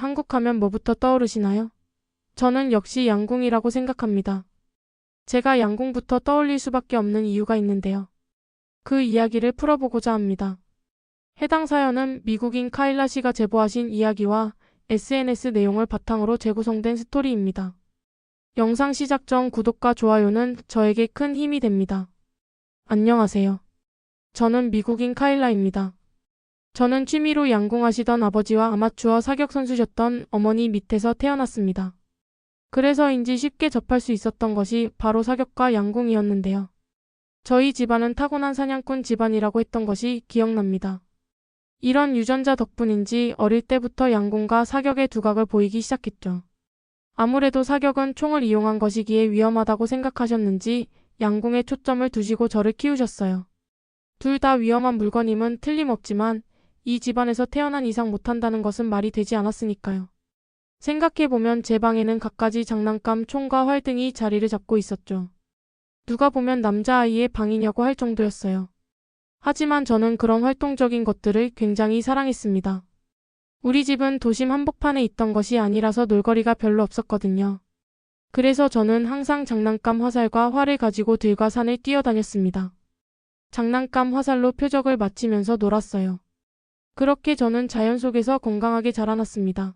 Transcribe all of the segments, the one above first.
한국 하면 뭐부터 떠오르시나요? 저는 역시 양궁이라고 생각합니다. 제가 양궁부터 떠올릴 수밖에 없는 이유가 있는데요. 그 이야기를 풀어보고자 합니다. 해당 사연은 미국인 카일라 씨가 제보하신 이야기와 SNS 내용을 바탕으로 재구성된 스토리입니다. 영상 시작 전 구독과 좋아요는 저에게 큰 힘이 됩니다. 안녕하세요. 저는 미국인 카일라입니다. 저는 취미로 양궁하시던 아버지와 아마추어 사격 선수셨던 어머니 밑에서 태어났습니다. 그래서인지 쉽게 접할 수 있었던 것이 바로 사격과 양궁이었는데요. 저희 집안은 타고난 사냥꾼 집안이라고 했던 것이 기억납니다. 이런 유전자 덕분인지 어릴 때부터 양궁과 사격의 두각을 보이기 시작했죠. 아무래도 사격은 총을 이용한 것이기에 위험하다고 생각하셨는지 양궁에 초점을 두시고 저를 키우셨어요. 둘 다 위험한 물건임은 틀림없지만 이 집안에서 태어난 이상 못한다는 것은 말이 되지 않았으니까요. 생각해보면 제 방에는 갖가지 장난감, 총과 활 등이 자리를 잡고 있었죠. 누가 보면 남자아이의 방이냐고 할 정도였어요. 하지만 저는 그런 활동적인 것들을 굉장히 사랑했습니다. 우리 집은 도심 한복판에 있던 것이 아니라서 놀거리가 별로 없었거든요. 그래서 저는 항상 장난감 화살과 활을 가지고 들과 산을 뛰어다녔습니다. 장난감 화살로 표적을 맞히면서 놀았어요. 그렇게 저는 자연 속에서 건강하게 자라났습니다.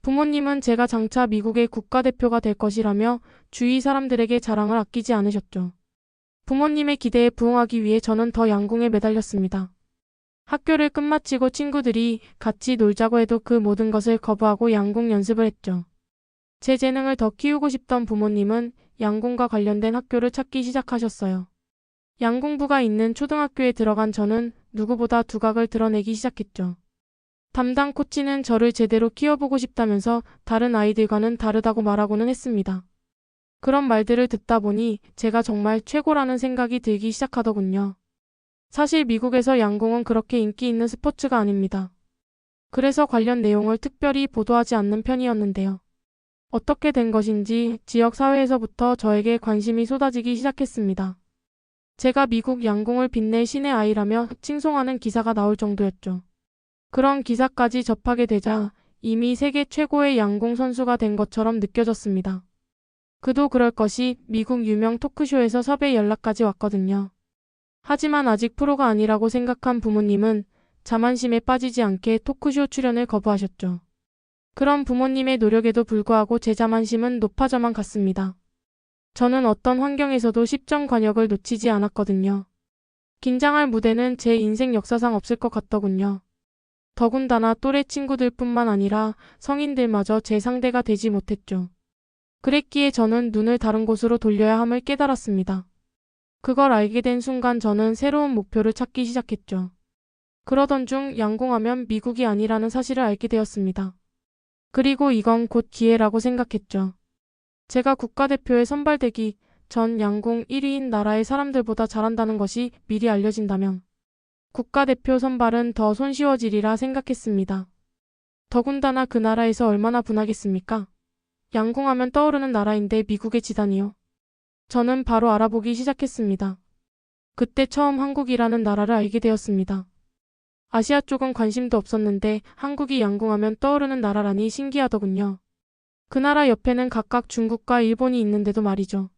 부모님은 제가 장차 미국의 국가대표가 될 것이라며 주위 사람들에게 자랑을 아끼지 않으셨죠. 부모님의 기대에 부응하기 위해 저는 더 양궁에 매달렸습니다. 학교를 끝마치고 친구들이 같이 놀자고 해도 그 모든 것을 거부하고 양궁 연습을 했죠. 제 재능을 더 키우고 싶던 부모님은 양궁과 관련된 학교를 찾기 시작하셨어요. 양궁부가 있는 초등학교에 들어간 저는 누구보다 두각을 드러내기 시작했죠. 담당 코치는 저를 제대로 키워보고 싶다면서 다른 아이들과는 다르다고 말하고는 했습니다. 그런 말들을 듣다 보니 제가 정말 최고라는 생각이 들기 시작하더군요. 사실 미국에서 양궁은 그렇게 인기 있는 스포츠가 아닙니다. 그래서 관련 내용을 특별히 보도하지 않는 편이었는데요. 어떻게 된 것인지 지역 사회에서부터 저에게 관심이 쏟아지기 시작했습니다. 제가 미국 양궁을 빛낼 신의 아이라며 칭송하는 기사가 나올 정도였죠. 그런 기사까지 접하게 되자 이미 세계 최고의 양궁 선수가 된 것처럼 느껴졌습니다. 그도 그럴 것이 미국 유명 토크쇼에서 섭외 연락까지 왔거든요. 하지만 아직 프로가 아니라고 생각한 부모님은 자만심에 빠지지 않게 토크쇼 출연을 거부하셨죠. 그런 부모님의 노력에도 불구하고 제 자만심은 높아져만 갔습니다. 저는 어떤 환경에서도 10점 관역을 놓치지 않았거든요. 긴장할 무대는 제 인생 역사상 없을 것 같더군요. 더군다나 또래 친구들뿐만 아니라 성인들마저 제 상대가 되지 못했죠. 그랬기에 저는 눈을 다른 곳으로 돌려야 함을 깨달았습니다. 그걸 알게 된 순간 저는 새로운 목표를 찾기 시작했죠. 그러던 중 양궁하면 미국이 아니라는 사실을 알게 되었습니다. 그리고 이건 곧 기회라고 생각했죠. 제가 국가대표에 선발되기 전 양궁 1위인 나라의 사람들보다 잘한다는 것이 미리 알려진다면 국가대표 선발은 더 손쉬워지리라 생각했습니다. 더군다나 그 나라에서 얼마나 분하겠습니까? 양궁하면 떠오르는 나라인데 미국의 지단이요. 저는 바로 알아보기 시작했습니다. 그때 처음 한국이라는 나라를 알게 되었습니다. 아시아 쪽은 관심도 없었는데 한국이 양궁하면 떠오르는 나라라니 신기하더군요. 그 나라 옆에는 각각 중국과 일본이 있는데도 말이죠.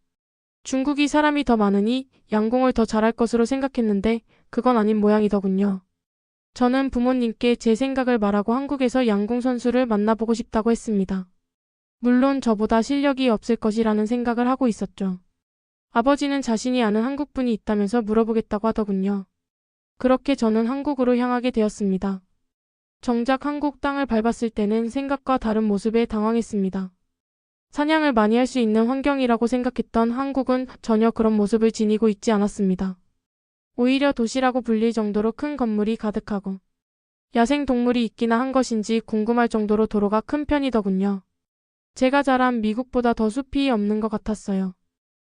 중국이 사람이 더 많으니 양궁을 더 잘할 것으로 생각했는데 그건 아닌 모양이더군요. 저는 부모님께 제 생각을 말하고 한국에서 양궁 선수를 만나보고 싶다고 했습니다. 물론 저보다 실력이 없을 것이라는 생각을 하고 있었죠. 아버지는 자신이 아는 한국분이 있다면서 물어보겠다고 하더군요. 그렇게 저는 한국으로 향하게 되었습니다. 정작 한국 땅을 밟았을 때는 생각과 다른 모습에 당황했습니다. 사냥을 많이 할 수 있는 환경이라고 생각했던 한국은 전혀 그런 모습을 지니고 있지 않았습니다. 오히려 도시라고 불릴 정도로 큰 건물이 가득하고 야생 동물이 있기나 한 것인지 궁금할 정도로 도로가 큰 편이더군요. 제가 자란 미국보다 더 숲이 없는 것 같았어요.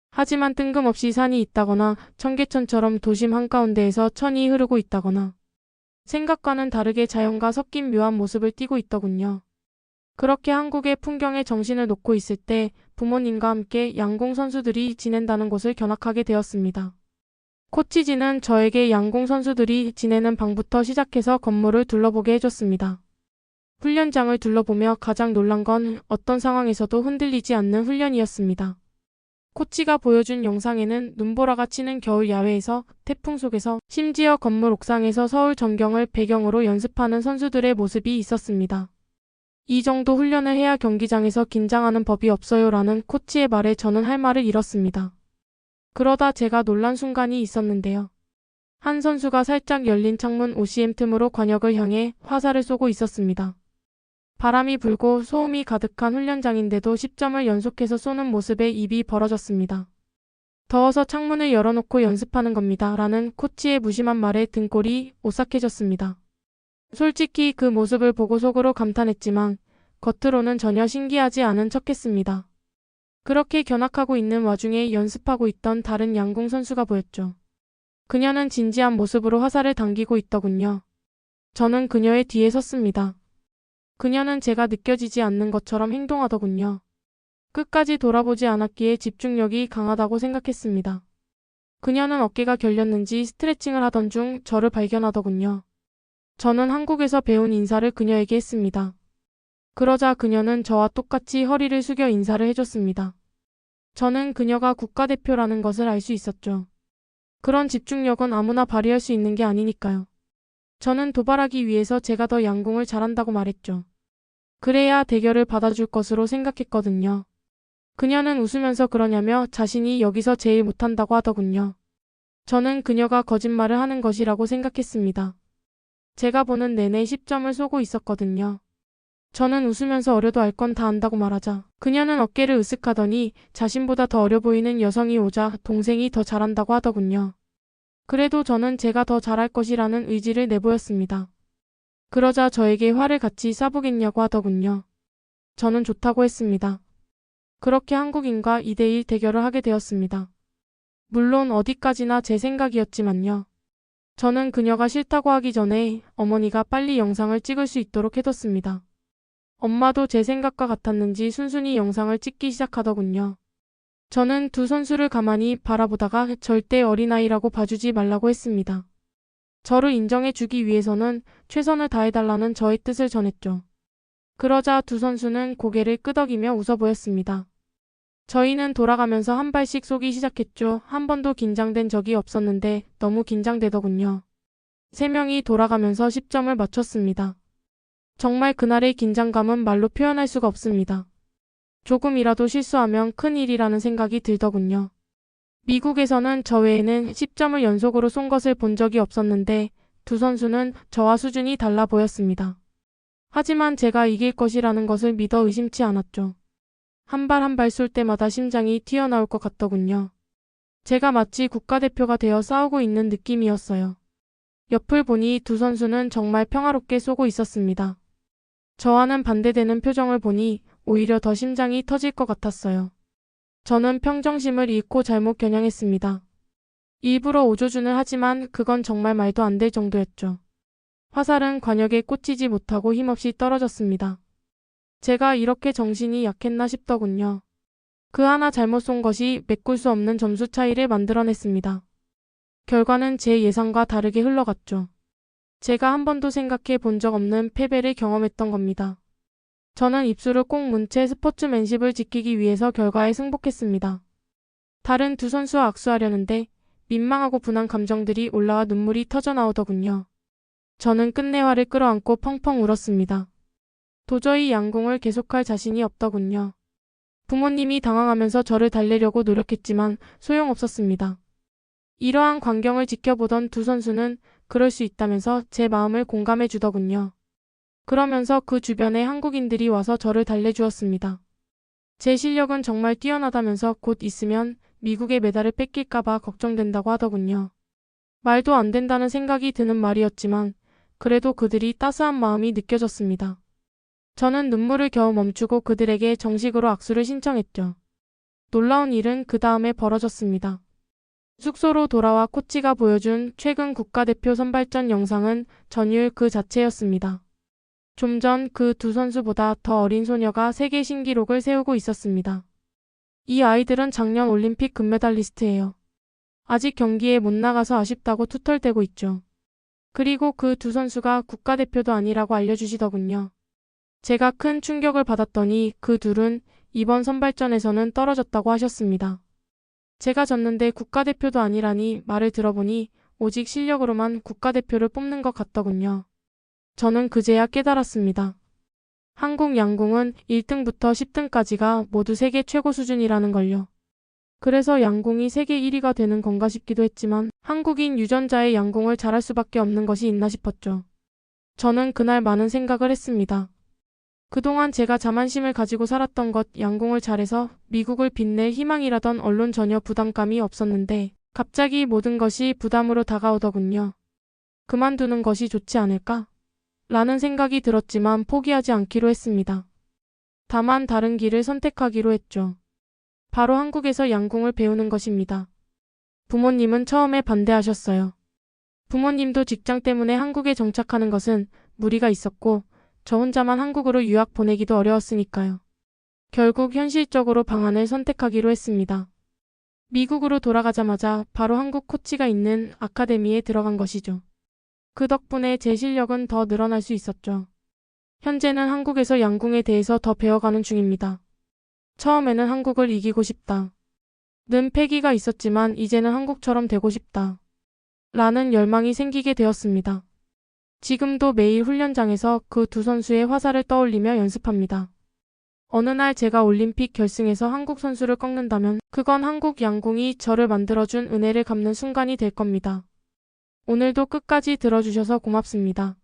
하지만 뜬금없이 산이 있다거나 청계천처럼 도심 한가운데에서 천이 흐르고 있다거나 생각과는 다르게 자연과 섞인 묘한 모습을 띠고 있더군요. 그렇게 한국의 풍경에 정신을 놓고 있을 때 부모님과 함께 양궁 선수들이 지낸다는 곳을 견학하게 되었습니다. 코치진은 저에게 양궁 선수들이 지내는 방부터 시작해서 건물을 둘러보게 해줬습니다. 훈련장을 둘러보며 가장 놀란 건 어떤 상황에서도 흔들리지 않는 훈련이었습니다. 코치가 보여준 영상에는 눈보라가 치는 겨울 야외에서 태풍 속에서 심지어 건물 옥상에서 서울 전경을 배경으로 연습하는 선수들의 모습이 있었습니다. 이 정도 훈련을 해야 경기장에서 긴장하는 법이 없어요라는 코치의 말에 저는 할 말을 잃었습니다. 그러다 제가 놀란 순간이 있었는데요. 한 선수가 살짝 열린 창문 OCM 틈으로 관역을 향해 화살을 쏘고 있었습니다. 바람이 불고 소음이 가득한 훈련장인데도 10점을 연속해서 쏘는 모습에 입이 벌어졌습니다. 더워서 창문을 열어놓고 연습하는 겁니다. 라는 코치의 무심한 말에 등골이 오싹해졌습니다. 솔직히 그 모습을 보고 속으로 감탄했지만 겉으로는 전혀 신기하지 않은 척했습니다. 그렇게 견학하고 있는 와중에 연습하고 있던 다른 양궁 선수가 보였죠. 그녀는 진지한 모습으로 화살을 당기고 있더군요. 저는 그녀의 뒤에 섰습니다. 그녀는 제가 느껴지지 않는 것처럼 행동하더군요. 끝까지 돌아보지 않았기에 집중력이 강하다고 생각했습니다. 그녀는 어깨가 결렸는지 스트레칭을 하던 중 저를 발견하더군요. 저는 한국에서 배운 인사를 그녀에게 했습니다. 그러자 그녀는 저와 똑같이 허리를 숙여 인사를 해줬습니다. 저는 그녀가 국가대표라는 것을 알 수 있었죠. 그런 집중력은 아무나 발휘할 수 있는 게 아니니까요. 저는 도발하기 위해서 제가 더 양궁을 잘한다고 말했죠. 그래야 대결을 받아줄 것으로 생각했거든요. 그녀는 웃으면서 그러냐며 자신이 여기서 제일 못한다고 하더군요. 저는 그녀가 거짓말을 하는 것이라고 생각했습니다. 제가 보는 내내 10점을 쏘고 있었거든요. 저는 웃으면서 어려도 알 건 다 안다고 말하자 그녀는 어깨를 으쓱하더니 자신보다 더 어려 보이는 여성이 오자 동생이 더 잘한다고 하더군요. 그래도 저는 제가 더 잘할 것이라는 의지를 내보였습니다. 그러자 저에게 화를 같이 쏴보겠냐고 하더군요. 저는 좋다고 했습니다. 그렇게 한국인과 2대1 대결을 하게 되었습니다. 물론 어디까지나 제 생각이었지만요. 저는 그녀가 싫다고 하기 전에 어머니가 빨리 영상을 찍을 수 있도록 해뒀습니다. 엄마도 제 생각과 같았는지 순순히 영상을 찍기 시작하더군요. 저는 두 선수를 가만히 바라보다가 절대 어린아이라고 봐주지 말라고 했습니다. 저를 인정해주기 위해서는 최선을 다해달라는 저의 뜻을 전했죠. 그러자 두 선수는 고개를 끄덕이며 웃어 보였습니다. 저희는 돌아가면서 한 발씩 쏘기 시작했죠. 한 번도 긴장된 적이 없었는데 너무 긴장되더군요. 세 명이 돌아가면서 10점을 맞췄습니다. 정말 그날의 긴장감은 말로 표현할 수가 없습니다. 조금이라도 실수하면 큰일이라는 생각이 들더군요. 미국에서는 저 외에는 10점을 연속으로 쏜 것을 본 적이 없었는데 두 선수는 저와 수준이 달라 보였습니다. 하지만 제가 이길 것이라는 것을 믿어 의심치 않았죠. 한 발 한 발 쏠 때마다 심장이 튀어나올 것 같더군요. 제가 마치 국가대표가 되어 싸우고 있는 느낌이었어요. 옆을 보니 두 선수는 정말 평화롭게 쏘고 있었습니다. 저와는 반대되는 표정을 보니 오히려 더 심장이 터질 것 같았어요. 저는 평정심을 잃고 잘못 겨냥했습니다. 일부러 오조준을 하지만 그건 정말 말도 안 될 정도였죠. 화살은 관역에 꽂히지 못하고 힘없이 떨어졌습니다. 제가 이렇게 정신이 약했나 싶더군요. 그 하나 잘못 쏜 것이 메꿀 수 없는 점수 차이를 만들어냈습니다. 결과는 제 예상과 다르게 흘러갔죠. 제가 한 번도 생각해 본 적 없는 패배를 경험했던 겁니다. 저는 입술을 꼭 문 채 스포츠맨십을 지키기 위해서 결과에 승복했습니다. 다른 두 선수와 악수하려는데 민망하고 분한 감정들이 올라와 눈물이 터져나오더군요. 저는 끝내 화를 끌어안고 펑펑 울었습니다. 도저히 양궁을 계속할 자신이 없더군요. 부모님이 당황하면서 저를 달래려고 노력했지만 소용없었습니다. 이러한 광경을 지켜보던 두 선수는 그럴 수 있다면서 제 마음을 공감해 주더군요. 그러면서 그 주변에 한국인들이 와서 저를 달래주었습니다. 제 실력은 정말 뛰어나다면서 곧 있으면 미국의 메달을 뺏길까봐 걱정된다고 하더군요. 말도 안 된다는 생각이 드는 말이었지만 그래도 그들이 따스한 마음이 느껴졌습니다. 저는 눈물을 겨우 멈추고 그들에게 정식으로 악수를 신청했죠. 놀라운 일은 그 다음에 벌어졌습니다. 숙소로 돌아와 코치가 보여준 최근 국가대표 선발전 영상은 전율 그 자체였습니다. 좀 전 그 두 선수보다 더 어린 소녀가 세계 신기록을 세우고 있었습니다. 이 아이들은 작년 올림픽 금메달리스트예요. 아직 경기에 못 나가서 아쉽다고 투덜대고 있죠. 그리고 그 두 선수가 국가대표도 아니라고 알려주시더군요. 제가 큰 충격을 받았더니 그 둘은 이번 선발전에서는 떨어졌다고 하셨습니다. 제가 졌는데 국가대표도 아니라니 말을 들어보니 오직 실력으로만 국가대표를 뽑는 것 같더군요. 저는 그제야 깨달았습니다. 한국 양궁은 1등부터 10등까지가 모두 세계 최고 수준이라는 걸요. 그래서 양궁이 세계 1위가 되는 건가 싶기도 했지만 한국인 유전자의 양궁을 잘할 수밖에 없는 것이 있나 싶었죠. 저는 그날 많은 생각을 했습니다. 그동안 제가 자만심을 가지고 살았던 것, 양궁을 잘해서 미국을 빛낼 희망이라던 언론 전혀 부담감이 없었는데 갑자기 모든 것이 부담으로 다가오더군요. 그만두는 것이 좋지 않을까? 라는 생각이 들었지만 포기하지 않기로 했습니다. 다만 다른 길을 선택하기로 했죠. 바로 한국에서 양궁을 배우는 것입니다. 부모님은 처음에 반대하셨어요. 부모님도 직장 때문에 한국에 정착하는 것은 무리가 있었고 저 혼자만 한국으로 유학 보내기도 어려웠으니까요. 결국 현실적으로 방안을 선택하기로 했습니다. 미국으로 돌아가자마자 바로 한국 코치가 있는 아카데미에 들어간 것이죠. 그 덕분에 제 실력은 더 늘어날 수 있었죠. 현재는 한국에서 양궁에 대해서 더 배워가는 중입니다. 처음에는 한국을 이기고 싶다. 는 패기가 있었지만 이제는 한국처럼 되고 싶다. 라는 열망이 생기게 되었습니다. 지금도 매일 훈련장에서 그 두 선수의 화살을 떠올리며 연습합니다. 어느 날 제가 올림픽 결승에서 한국 선수를 꺾는다면 그건 한국 양궁이 저를 만들어준 은혜를 갚는 순간이 될 겁니다. 오늘도 끝까지 들어주셔서 고맙습니다.